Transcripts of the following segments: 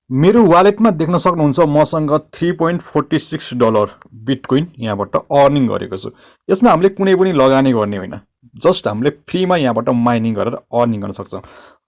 मेरो वालेटमा देख्न सक्नुहुन्छ मसँग $3.46 बिटकोइन यहाँबाट अर्निङ गरेको छु। यसमा हामीले कुनै पनि लगानी गर्ने होइन, जस्ट हामीले फ्रीमा यहाँबाट माइनिङ गरेर अर्निङ गर्न सक्छौँ।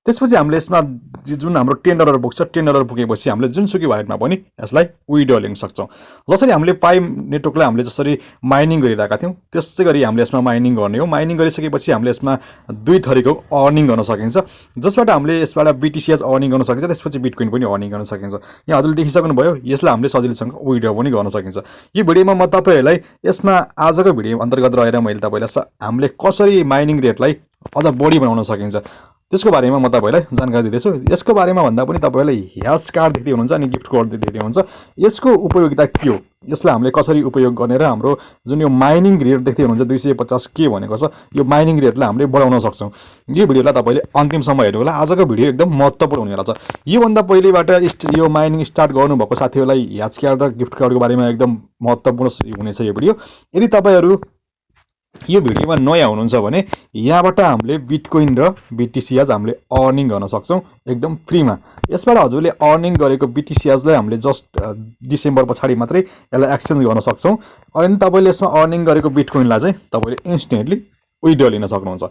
त्यसपछि हामीले यसमा जुन हाम्रो $10 पुग्छ, $10 पुगेपछि हामीले जुनसुकै वालेटमा पनि यसलाई विड्र लिन सक्छौँ। जसरी हामीले पाइम नेटवर्कलाई हामीले जसरी माइनिङ गरिरहेका थियौँ त्यसै गरी हामीले यसमा माइनिङ गर्ने हो। माइनिङ गरिसकेपछि हामीले यसमा दुई थरीको अर्निङ गर्न सकिन्छ, जसबाट हामीले यसबाट BTCs अर्निङ गर्न सकिन्छ, त्यसपछि बिटकोइन पनि अर्निङ गर्न सकिन्छ। यहाँ हजुरले देखिसक्नुभयो, यसलाई हामीले सजिलैसँग विड्र पनि गर्न सकिन्छ। यो भिडियोमा म तपाईँहरूलाई यसमा आजको भिडियो अन्तर्गत रहेर मैले तपाईँलाई हामीले कसरी माइनिङ रेटलाई अझ बढी बनाउन सकिन्छ त्यसको बारेमा म तपाईँलाई जानकारी दिँदैछु। यसको बारेमा भन्दा पनि तपाईँलाई ह्याच कार्ड देख्दै हुनुहुन्छ अनि गिफ्ट कार्ड देख्दै हुनुहुन्छ, यसको उपयोगिता के हो, यसलाई हामीले कसरी उपयोग गरेर हाम्रो जुन यो माइनिङ रेट देख्दै हुनुहुन्छ 250K भनेको छ, यो माइनिङ रेटलाई हामीले बढाउन सक्छौँ। यो भिडियोलाई तपाईँले अन्तिमसम्म हेर्नु होला। आजको भिडियो एकदम महत्त्वपूर्ण हुनेवाला छ। योभन्दा पहिलेबाट यो माइनिङ स्टार्ट गर्नुभएको साथीहरूलाई ह्याच कार्ड र गिफ्ट कार्डको बारेमा एकदम महत्त्वपूर्ण हुनेछ यो भिडियो। यदि तपाईँहरू यो भिडियोमा नयाँ हुनुहुन्छ भने यहाँबाट हामीले बिटकोइन र BTCs हामीले अर्निङ गर्न सक्छौँ एकदम फ्रीमा। यसबाट हजुरले अर्निङ गरेको BTCsलाई हामीले जस्ट डिसेम्बर पछाडि मात्रै यसलाई एक्सचेन्ज गर्न सक्छौँ। अनि तपाईँले यसमा अर्निङ गरेको बिटकोइनलाई चाहिँ तपाईँले इन्स्टेन्टली विड्र लिन सक्नुहुन्छ।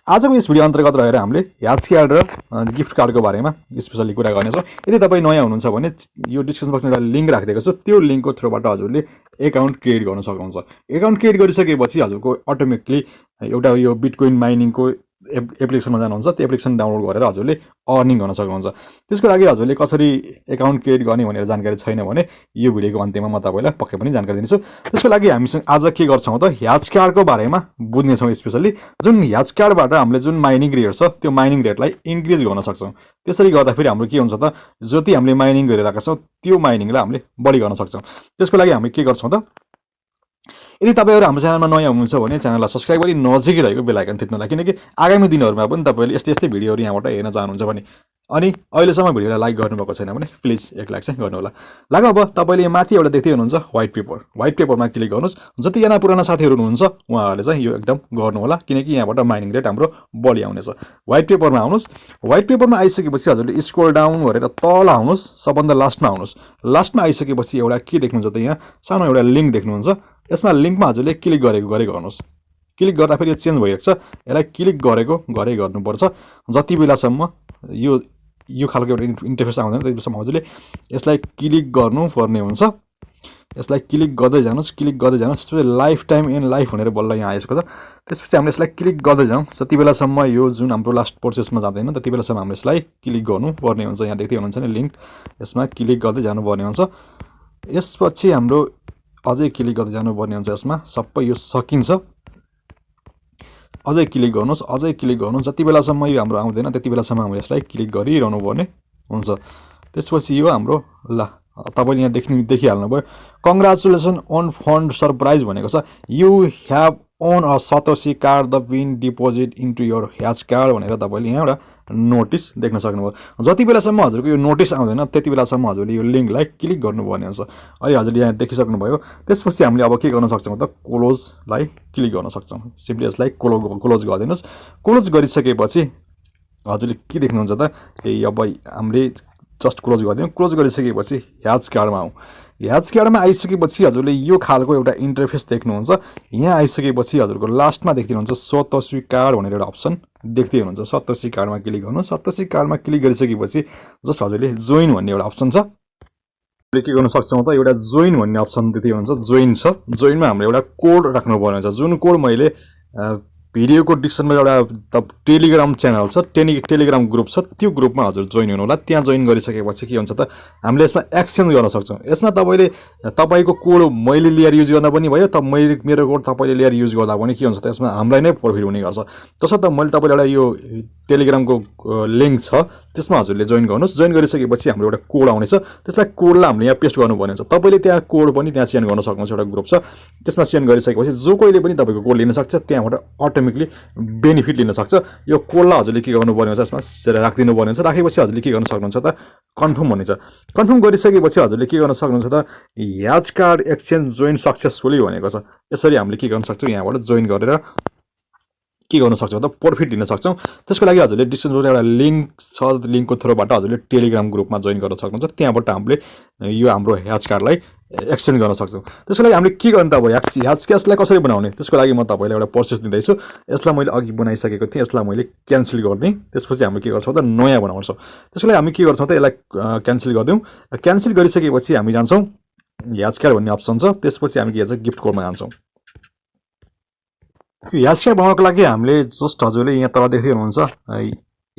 आजको यस भिडियो अन्तर्गत रहेर हामीले ह्याच कार्ड र गिफ्ट कार्डको बारेमा स्पेसली कुरा गर्नेछौँ। यदि तपाईँ नयाँ हुनुहुन्छ भने यो डिस्क्रिप्सन बक्समा एउटा लिङ्क राखिदिएको छु, त्यो लिङ्कको थ्रुबाट हजुरले एकाउन्ट क्रिएट गर्न सक्नुहुन्छ। एकाउन्ट क्रिएट गरिसकेपछि हजुरको अटोमेटिकली एउटा यो बिटकोइन माइनिङको एप्लिकेसनमा जानुहुन्छ, त्यो एप्लिकेसन डाउनलोड गरेर हजुरले अर्निङ गर्न सक्नुहुन्छ। त्यसको लागि हजुरले कसरी एकाउन्ट क्रिएट गर्ने भनेर जानकारी छैन भने यो भिडियोको अन्त्यमा म तपाईँलाई पक्कै पनि जानकारी दिन्छु। त्यसको लागि हामीसँग आज के गर्छौँ त ह्याच कार्डको बारेमा बुझ्नेछौँ। स्पेसली जुन ह्याच कार्डबाट हामीले जुन माइनिङ रेट छ त्यो माइनिङ रेटलाई इन्क्रिज गर्न सक्छौँ। त्यसरी गर्दाखेरि हाम्रो के हुन्छ त जति हामीले माइनिङ गरिरहेका छौँ त्यो माइनिङलाई हामीले बढी गर्न सक्छौँ। त्यसको लागि हामी के गर्छौँ त यदि तपाईँहरू हाम्रो च्यानलमा नयाँ हुनुहुन्छ भने च्यानललाई सब्सक्राइब गरी नजिकै रहेको बेल आइकन थिच्नु होला, किनकि आगामी दिनहरूमा पनि तपाईँले यस्तै भिडियोहरू यहाँबाट हेर्न चाहनुहुन्छ भने। अनि अहिलेसम्म भिडियोलाई लाइक गर्नुभएको छैन भने प्लिज एक लाइक चाहिँ गर्नु होला। लाग अब तपाईँले माथि एउटा देख्दै हुनुहुन्छ व्हाइट पेपरमा क्लिक गर्नुहोस्। जतिजना पुराना साथीहरू हुनुहुन्छ उहाँहरूले चाहिँ यो एकदम गर्नु होला, किनकि यहाँबाट माइनिङ रेट हाम्रो बढी आउनेछ। व्हाइट पेपरमा आउनुहोस्। व्हाइट पेपरमा आइसकेपछि हजुरले स्क्रोल डाउन गरेर तल आउनुहोस्, सबभन्दा लास्टमा आउनुहोस्। लास्टमा आइसकेपछि एउटा के देख्नुहुन्छ त यहाँ सानो एउटा लिङ्क देख्नुहुन्छ, यसमा लिङ्कमा हजुरले क्लिक गरेको गर्नुहोस्। क्लिक गर्दा फेरि यो चेन्ज भइरहेको छ, यसलाई क्लिक गरेको गर्नुपर्छ। जति बेलासम्म यो खालको एउटा इन्टरफेस आउँदैन त्यति बेलासम्म हजुरले यसलाई क्लिक गर्नुपर्ने हुन्छ। यसलाई क्लिक गर्दै जानुहोस्। त्यसपछि लाइफ टाइम एन्ड लाइफ भनेर बल्ल यहाँ आइसक्यो त। त्यसपछि हामीले यसलाई क्लिक गर्दै जाउँ। जति बेलासम्म यो जुन हाम्रो लास्ट प्रोसेसमा जाँदैन त्यति बेलासम्म हामीले यसलाई क्लिक गर्नुपर्ने हुन्छ। यहाँ देख्दै हुनुहुन्छ नि लिङ्क, यसमा क्लिक गर्दै जानुपर्ने हुन्छ। यसपछि हाम्रो अझै क्लिक गर्दै जानुपर्ने हुन्छ। यसमा सबै यो सकिन्छ। अझै क्लिक गर्नुहोस्। जति बेलासम्म यो हाम्रो आउँदैन त्यति बेलासम्म हामीले यसलाई क्लिक गरिरहनु पर्ने हुन्छ। त्यसपछि यो हाम्रो तपाईँले यहाँ देखिहाल्नुभयो कङ्ग्रेचुलेसन अन फन्ड सरप्राइज भनेको छ। You have won a Satoshi card the bin deposit into your hatch card भनेर तपाईँले यहाँ एउटा नोटिस देख्न सक्नुभयो। जति बेलासम्म हजुरको यो नोटिस आउँदैन त्यति बेलासम्म हजुरले यो लिङ्कलाई क्लिक गर्नुपर्ने हुन्छ। अहिले हजुरले यहाँ देखिसक्नुभयो। त्यसपछि हामीले अब के गर्न सक्छौँ त क्लोजलाई क्लिक गर्न सक्छौँ। सिम्पली यसलाई क्लोज गरिदिनुहोस्। क्लोज गरिसकेपछि हजुरले के देख्नुहुन्छ त अब हामीले जस्ट क्लोज गरिदिउँ। क्लोज गरिसकेपछि ह्याच कार्डमा आउँ। ह्याच कार्डमा आइसकेपछि हजुरले यो खालको एउटा इन्टरफेस देख्नुहुन्छ। यहाँ आइसकेपछि हजुरको लास्टमा देख्नुहुन्छ सतोशी कार्ड भनेर एउटा अप्सन देख्दै हुनुहुन्छ। सतोशी कार्डमा क्लिक गर्नु। सतोशी कार्डमा क्लिक गरिसकेपछि जस्ट हजुरले जोइन भन्ने एउटा अप्सन छ, के गर्न सक्छौँ त एउटा जोइन भन्ने अप्सन देख्दै हुनुहुन्छ। जोइन छ। जोइनमा हाम्रो एउटा कोड राख्नुपर्ने हुन्छ, जुन कोड मैले भिडियोको डिस्क्रिप्सनमा एउटा टेलिग्राम च्यानल छ, टेलिग्राम ग्रुप छ, त्यो ग्रुपमा हजुर जोइन हुनु होला। त्यहाँ जोइन गरिसकेपछि के हुन्छ त हामीले यसमा एक्सचेन्ज गर्न सक्छौँ। यसमा तपाईँले तपाईँको कोड मैले लिएर युज गर्न पनि भयो, मेरो कोड तपाईँले लिएर युज गर्दा पनि के हुन्छ त यसमा हामीलाई नै प्रफिट हुने गर्छ। तसर्थ मैले तपाईँलाई एउटा यो टेलिग्रामको लिङ्क छ त्यसमा हजुरले जोइन गर्नुहोस्। जोइन गरिसकेपछि हाम्रो एउटा कोड आउनेछ, त्यसलाई कोडलाई हामीले यहाँ पेस्ट गर्नुपर्ने हुन्छ। तपाईँले त्यहाँ कोड पनि त्यहाँ सेन्ड गर्न सक्नुहुन्छ। एउटा ग्रुप छ त्यसमा सेन्ड गरिसकेपछि जो कोहीले पनि तपाईँको कोड लिन सक्छ, त्यहाँबाट अटोमेटिकली बेनिफिट लिन सक्छ। यो कोडलाई हजुरले के गर्नुपर्ने हुन्छ यसमा राखिदिनु पर्ने हुन्छ। राखेपछि हजुरले के गर्न सक्नुहुन्छ त कन्फर्म भन्ने छ। कन्फर्म गरिसकेपछि हजुरले के गर्न सक्नुहुन्छ त ह्याच कार्ड एक्सचेन्ज जोइन सक्सेसफुली भनेको छ। यसरी हामीले के गर्न सक्छौँ यहाँबाट जोइन गरेर के गर्न सक्छौँ त प्रफिट लिन सक्छौँ। त्यसको लागि हजुरले डिस्क्रिप्सनमा एउटा लिङ्क छ, लिङ्कको थ्रुबाट हजुरले टेलिग्राम ग्रुपमा जोइन गर्न सक्नुहुन्छ। त्यहाँबाट हामीले यो हाम्रो ह्याच कार्डलाई एक्सचेन्ज गर्न सक्छौँ। त्यसको लागि हामीले के गर्ने त अब ह्याच क्यासलाई कसरी बनाउने, त्यसको लागि म तपाईँलाई एउटा प्रोसेस दिँदैछु। यसलाई मैले अघि बनाइसकेको थिएँ, यसलाई मैले क्यान्सल गरिदिएँ। त्यसपछि हामीले के गर्छौँ त नयाँ बनाउँछौँ। त्यसको लागि हामी के गर्छौँ त यसलाई क्यान्सल गरिदिउँ। क्यान्सल गरिसकेपछि हामी जान्छौँ ह्याच कार्ड भन्ने अप्सन छ, त्यसपछि हामी के गर्छौँ गिफ्ट कोडमा जान्छौँ। यो ह्याच कार्ड बनाउनको लागि हामीले जस्ट हजुरले यहाँ तल देख्दै हुनुहुन्छ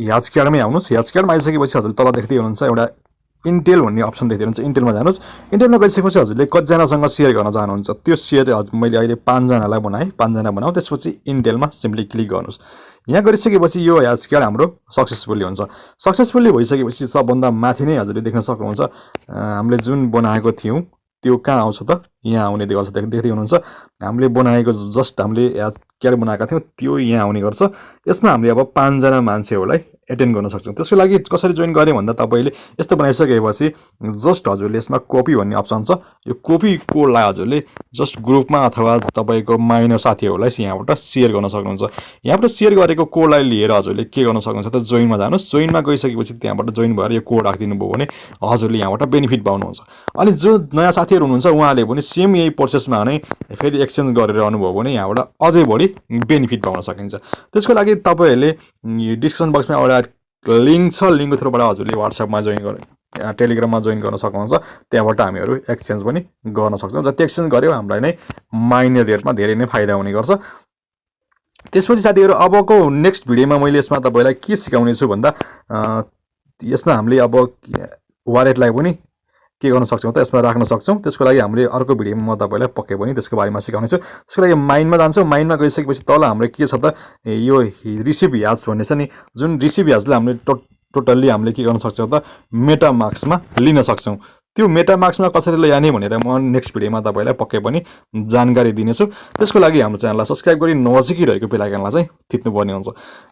ह्याच कार्डमै आउनुहोस्। ह्याच कार्डमा आइसकेपछि हजुरले तल देख्दै हुनुहुन्छ एउटा इन्टेल भन्ने अप्सन देख्दै हुनुहुन्छ। इन्टेलमा जानुहोस्। इन्टेलमा गइसकेपछि हजुरले कतिजनासँग सेयर गर्न चाहनुहुन्छ त्यो सेयर मैले अहिले 5 जनालाई बनाएँ, 5 जना बनाऊ। त्यसपछि इन्टेलमा सिम्पली क्लिक गर्नुहोस्। यहाँ गरिसकेपछि यो ह्याच कार्ड हाम्रो सक्सेसफुल्ली हुन्छ। सक्सेसफुल्ली भइसकेपछि सबभन्दा माथि नै हजुरले देख्न सक्नुहुन्छ हामीले जुन बनाएको थियौँ त्यो कहाँ आउँछ त, यहाँ आउने गर्छ। देख्दै हुनुहुन्छ हामीले बनाएको जस्ट हामीले ह्याच कार्ड बनाएका थियौँ त्यो यहाँ आउने गर्छ। यसमा हामीले अब 5 जना मान्छेहरूलाई एटेन्ड गर्न सक्छौँ। त्यसको लागि कसरी जोइन गर्ने भन्दा तपाईँले यस्तो बनाइसकेपछि जस्ट हजुरले यसमा कपी भन्ने अप्सन छ, यो कपी कोडलाई हजुरले जस्ट ग्रुपमा अथवा तपाईँको माइनर साथीहरूलाई यहाँबाट सेयर गर्न सक्नुहुन्छ। यहाँबाट सेयर गरेको कोडलाई लिएर हजुरले के गर्न सक्नुहुन्छ त जोइनमा जानुहोस्। जोइनमा गइसकेपछि त्यहाँबाट जोइन भएर यो कोड राखिदिनु भयो भने हजुरले यहाँबाट बेनिफिट पाउनुहुन्छ। अनि जो नयाँ साथीहरू हुनुहुन्छ उहाँले पनि सेम यही प्रोसेसमा नै फेरि एक्सचेन्ज गरेर आउनुभयो भने यहाँबाट अझै बढी बेनिफिट पाउन सकिन्छ। त्यसको लागि तपाईँहरूले डिस्क्रिप्सन बक्समा एउटा लिङ्क छ, लिङ्कको थ्रुबाट हजुरले वाट्सएपमा जोइन गरेर टेलिग्राममा जोइन गर्न सक्नुहुन्छ। त्यहाँबाट हामीहरू एक्सचेन्ज पनि गर्न सक्छौँ। जति एक्सचेन्ज गऱ्यो हामीलाई नै माइनर रेटमा धेरै नै फाइदा हुने गर्छ। त्यसपछि साथीहरू अबको नेक्स्ट भिडियोमा मैले यसमा तपाईँलाई के सिकाउने छु भन्दा यसमा हामीले अब वालेटलाई पनि के गर्न सक्छौँ त यसमा राख्न सक्छौँ। त्यसको लागि हामीले अर्को भिडियोमा म तपाईँलाई पक्कै पनि त्यसको बारेमा सिकाउने छु। त्यसको लागि माइनमा जान्छौँ। माइनमा गइसकेपछि तल हाम्रो के छ त यो रिसिभ ह्याच भन्ने छ नि, जुन रिसिभ ह्याचलाई हामीले टोटल्ली हामीले के गर्न सक्छौँ त मेटा मार्क्समा लिन सक्छौँ। त्यो मेटा मार्क्समा कसरी ल्याउने भनेर म नेक्स्ट भिडियोमा तपाईँलाई पक्कै पनि जानकारी दिनेछु। त्यसको लागि हाम्रो च्यानललाई सब्सक्राइब गरी नजिकै रहेको बेल आइकनलाई चाहिँ थिच्नुपर्ने हुन्छ।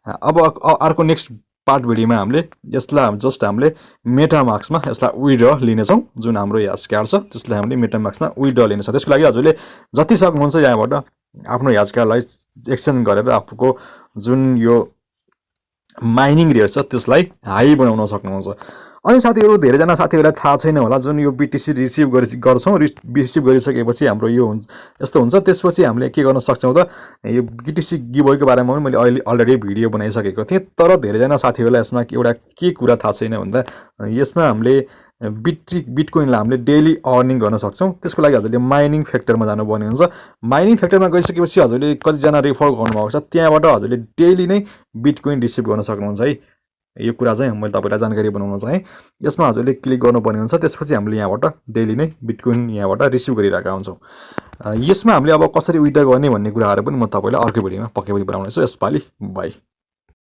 अब अर्को नेक्स्ट पार्ट भिडियोमा हामीले यसलाई जस्ट हामीले मेटा मार्क्समा यसलाई विड्र लिनेछौँ। जुन हाम्रो ह्याच कार्ड छ त्यसलाई हामीले मेटा मार्क्समा विड्र लिनेछ। त्यसको लागि हजुरले जति सक्नुहुन्छ यहाँबाट आफ्नो ह्याच कार्डलाई एक्सचेन्ज गरेर आफूको जुन यो माइनिङ रेट छ त्यसलाई हाई बनाउन सक्नुहुन्छ। अनि साथीहरू धेरैजना साथीहरूलाई थाहा छैन होला जुन यो BTC रिसिभ गर्छौँ। रिसिभ गरिसकेपछि हाम्रो यो हुन्छ यस्तो हुन्छ। त्यसपछि हामीले के गर्न सक्छौँ त यो BTC गिभवेको बारेमा पनि मैले अहिले अलरेडी भिडियो बनाइसकेको थिएँ। तर धेरैजना साथीहरूलाई यसमा एउटा के कुरा थाहा छैन भन्दा यसमा हामीले बिटकोइनलाई हामीले डेली अर्निङ गर्न सक्छौँ। त्यसको लागि हजुरले माइनिङ फ्याक्टरमा जानुपर्ने हुन्छ। माइनिङ फ्याक्टरमा गइसकेपछि हजुरले कतिजना रेफर गर्नुभएको छ त्यहाँबाट हजुरले डेली नै बिटकोइन रिसिभ गर्न सक्नुहुन्छ है। यो कुरा चाहिँ मैले तपाईँलाई जानकारी बनाउन चाहेँ। यसमा हजुरले क्लिक गर्नुपर्ने हुन्छ। त्यसपछि हामीले यहाँबाट डेली नै बिटकोइन यहाँबाट रिसिभ गरिरहेका हुन्छौँ। यसमा हामीले अब कसरी विड्रा गर्ने भन्ने कुराहरू पनि म तपाईँलाई अर्को भिडियोमा पक्कै पनि बनाउनेछु। यसपालि बाई।